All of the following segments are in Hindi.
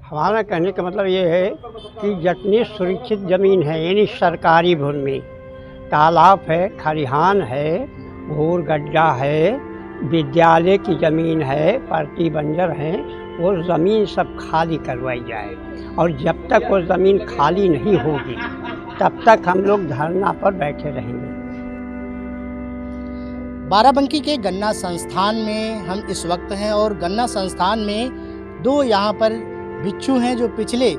हमारा कहने का मतलब ये है कि जितनी सुरक्षित ज़मीन है यानी सरकारी भूमि, तालाब है, खलिहान है, भूर गड्ढा है, विद्यालय की ज़मीन है, परती बंजर हैं, वो ज़मीन सब खाली करवाई जाए। और जब तक वो ज़मीन खाली नहीं होगी तब तक हम लोग धरना पर बैठे रहेंगे। बाराबंकी के गन्ना संस्थान में हम इस वक्त हैं और गन्ना संस्थान में दो यहाँ पर बिच्छू हैं जो पिछले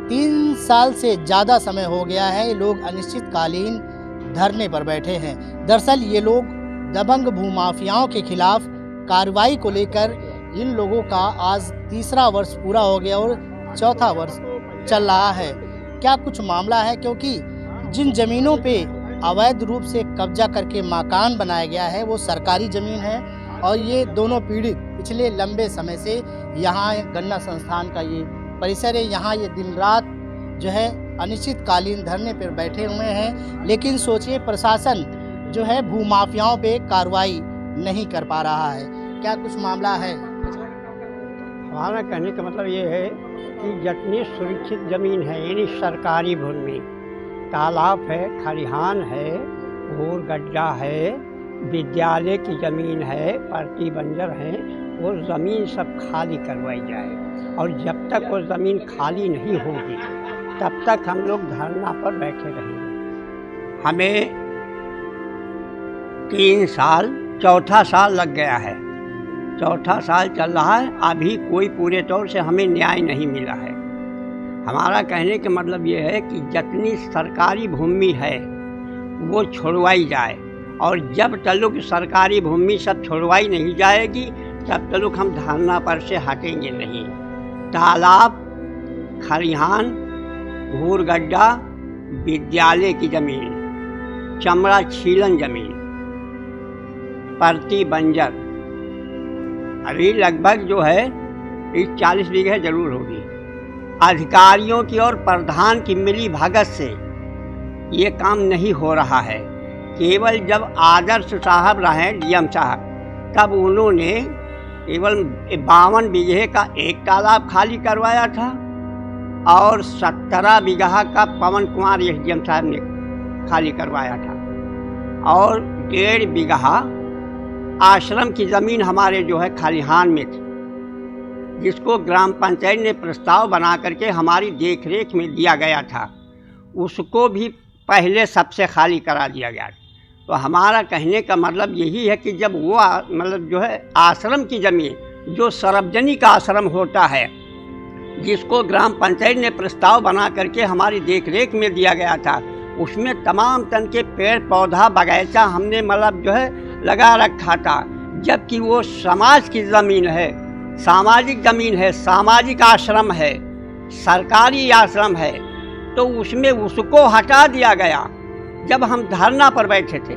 3 साल से ज़्यादा समय हो गया है लोग अनिश्चितकालीन धरने पर बैठे हैं। दरअसल ये लोग दबंग भूमाफियाओं के खिलाफ कार्रवाई को लेकर इन लोगों का आज तीसरा वर्ष पूरा हो गया और चौथा वर्ष चल रहा है। क्या कुछ मामला है, क्योंकि जिन जमीनों पे अवैध रूप से कब्जा करके मकान बनाया गया है वो सरकारी ज़मीन है और ये दोनों पीड़ित पिछले लंबे समय से यहाँ गन्ना संस्थान का ये परिसर है, यहाँ ये दिन रात जो है अनिश्चितकालीन धरने पर बैठे हुए हैं। लेकिन सोचिए प्रशासन जो है भूमाफियाओं पे कार्रवाई नहीं कर पा रहा है। क्या कुछ मामला है? हमारा कहने का मतलब ये है कि जितनी सुरक्षित ज़मीन है यानी सरकारी भूमि, तालाब है, खलिहान है, भूर गड्ढा है, विद्यालय की ज़मीन है, परती बंजर हैं, वो ज़मीन सब खाली करवाई जाए। और जब तक वो ज़मीन खाली नहीं होगी तब तक हम लोग धरना पर बैठे रहेंगे। हमें 3 साल, चौथा साल लग गया है, चौथा साल चल रहा है, अभी कोई पूरे तौर से हमें न्याय नहीं मिला है। हमारा कहने का मतलब ये है कि जितनी सरकारी भूमि है वो छुड़वाई जाए और जब तक सरकारी भूमि सब छुड़वाई नहीं जाएगी तब तक हम धरना पर से हटेंगे नहीं। तालाब, खलिहान, भूर गड्ढा, विद्यालय की ज़मीन, चमड़ा छीलन ज़मीन, परती बंजर अभी लगभग जो है 40 बीघे जरूर होगी। अधिकारियों की और प्रधान की मिली भगत से ये काम नहीं हो रहा है। केवल जब आदर्श साहब रहे डीएम साहब तब उन्होंने केवल 52 बीघे का एक तालाब खाली करवाया था और 17 बीघा का पवन कुमार एसडीएम साहब ने खाली करवाया था और 1.5 बीघा आश्रम की ज़मीन हमारे जो है खलिहान में थी, जिसको ग्राम पंचायत ने प्रस्ताव बना करके हमारी देखरेख में दिया गया था, उसको भी पहले सबसे खाली करा दिया गया। तो हमारा कहने का मतलब यही है कि जब वो मतलब जो है आश्रम की ज़मीन जो सार्वजनिक आश्रम होता है, जिसको ग्राम पंचायत ने प्रस्ताव बना करके हमारी देखरेख में दिया गया था, उसमें तमाम तरह के पेड़ पौधा बगीचा हमने मतलब जो है लगा रखा था, जबकि वो समाज की ज़मीन है, सामाजिक ज़मीन है, सामाजिक आश्रम है, सरकारी आश्रम है, तो उसमें उसको हटा दिया गया जब हम धरना पर बैठे थे।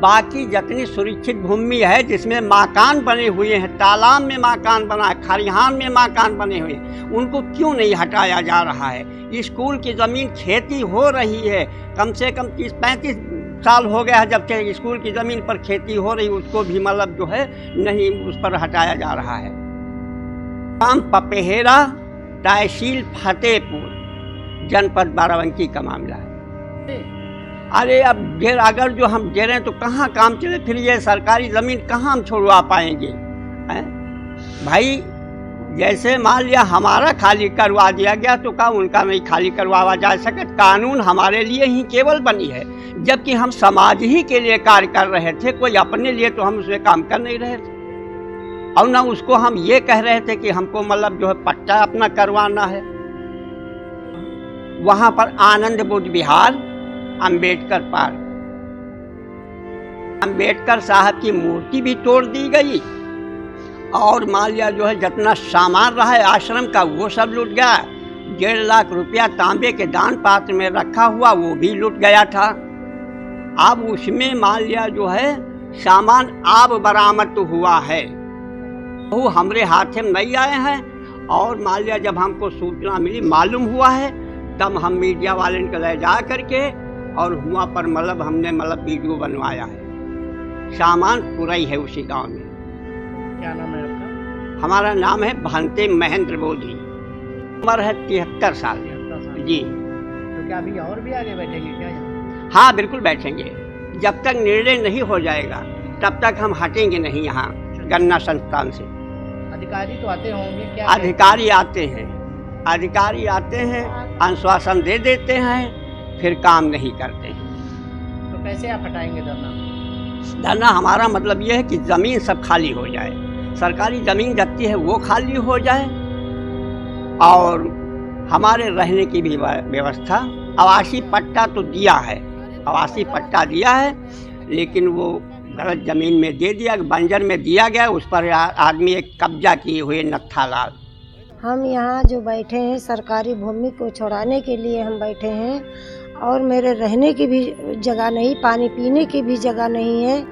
बाकी जितनी सुरक्षित भूमि है जिसमें मकान बने हुए हैं, तालाब में मकान बना है, खलिहान में मकान बने हुए हैं, उनको क्यों नहीं हटाया जा रहा है? स्कूल की ज़मीन खेती हो रही है, कम से कम 30-35 साल हो गया है जब से स्कूल की ज़मीन पर खेती हो रही, उसको भी मतलब जो है नहीं उस पर हटाया जा रहा है। गांव पपेहरा, तहसील फतेहपुर, जनपद बाराबंकी का मामला है। अरे अब अगर जो हम दे रहे हैं तो कहाँ काम चले, फिर ये सरकारी ज़मीन कहाँ हम छुड़वा पाएंगे? भाई जैसे मान लिया हमारा खाली करवा दिया गया तो क्या उनका नहीं खाली करवाया जा सके? कानून हमारे लिए ही केवल बनी है, जबकि हम समाज ही के लिए कार्य कर रहे थे, कोई अपने लिए तो हम उसमें काम कर नहीं रहे थे। और ना उसको हम ये कह रहे थे कि हमको मतलब जो है पट्टा अपना करवाना है। वहाँ पर आनंद बुद्ध विहार, अंबेडकर पार्क, अंबेडकर साहब की मूर्ति भी तोड़ दी गई और मान लिया जो है जितना सामान रहा है आश्रम का वो सब लूट गया। 1.5 लाख रुपया तांबे के दान पात्र में रखा हुआ वो भी लूट गया था। अब उसमें मान लिया जो है सामान अब बरामद तो हुआ है, वो हमारे हाथ में नहीं आए हैं और मान लिया जब हमको सूचना मिली, मालूम हुआ है, तब हम मीडिया वाले को ले जा करके और हुआ पर मतलब हमने मतलब वीडियो बनवाया है। सामान पूरा ही है उसी गांव में। क्या नाम है आपका? हमारा नाम है भांते महेंद्र बोधी। उम्र है 73 साल जी। तो क्या अभी और भी आगे बैठेंगे क्या यहाँ? हाँ बिल्कुल बैठेंगे, जब तक निर्णय नहीं हो जाएगा तब तक हम हटेंगे नहीं यहाँ गन्ना संस्थान से। अधिकारी तो आते होंगे क्या? अधिकारी आते हैं, आश्वासन दे देते हैं, फिर काम नहीं करते हैं। तो कैसे आप हटाएंगे धरना? धरना हमारा मतलब यह है कि ज़मीन सब खाली हो जाए, सरकारी ज़मीन जबकि है वो खाली हो जाए, और हमारे रहने की भी व्यवस्था। आवासीय पट्टा तो दिया है, आवासीय पट्टा दिया है, लेकिन वो गलत ज़मीन में दे दिया, बंजर में दिया गया, उस पर आदमी एक कब्जा किए हुए नत्था लाल। हम यहाँ जो बैठे हैं सरकारी भूमि को छुड़ाने के लिए हम बैठे हैं, और मेरे रहने की भी जगह नहीं, पानी पीने की भी जगह नहीं है,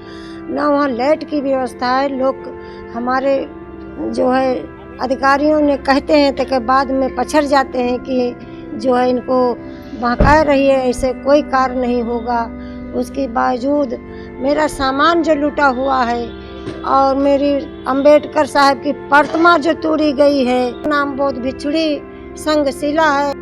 ना वहाँ लाइट की व्यवस्था है। लोग हमारे जो है अधिकारियों ने कहते हैं तो के बाद में पछड़ जाते हैं कि जो है इनको बहकाए रहिए, ऐसे कोई कार्य नहीं होगा। उसके बावजूद मेरा सामान जो लूटा हुआ है और मेरी अंबेडकर साहब की प्रतिमा जो तोड़ी गई है, नाम बोध भिक्षुड़ी संघशिला है।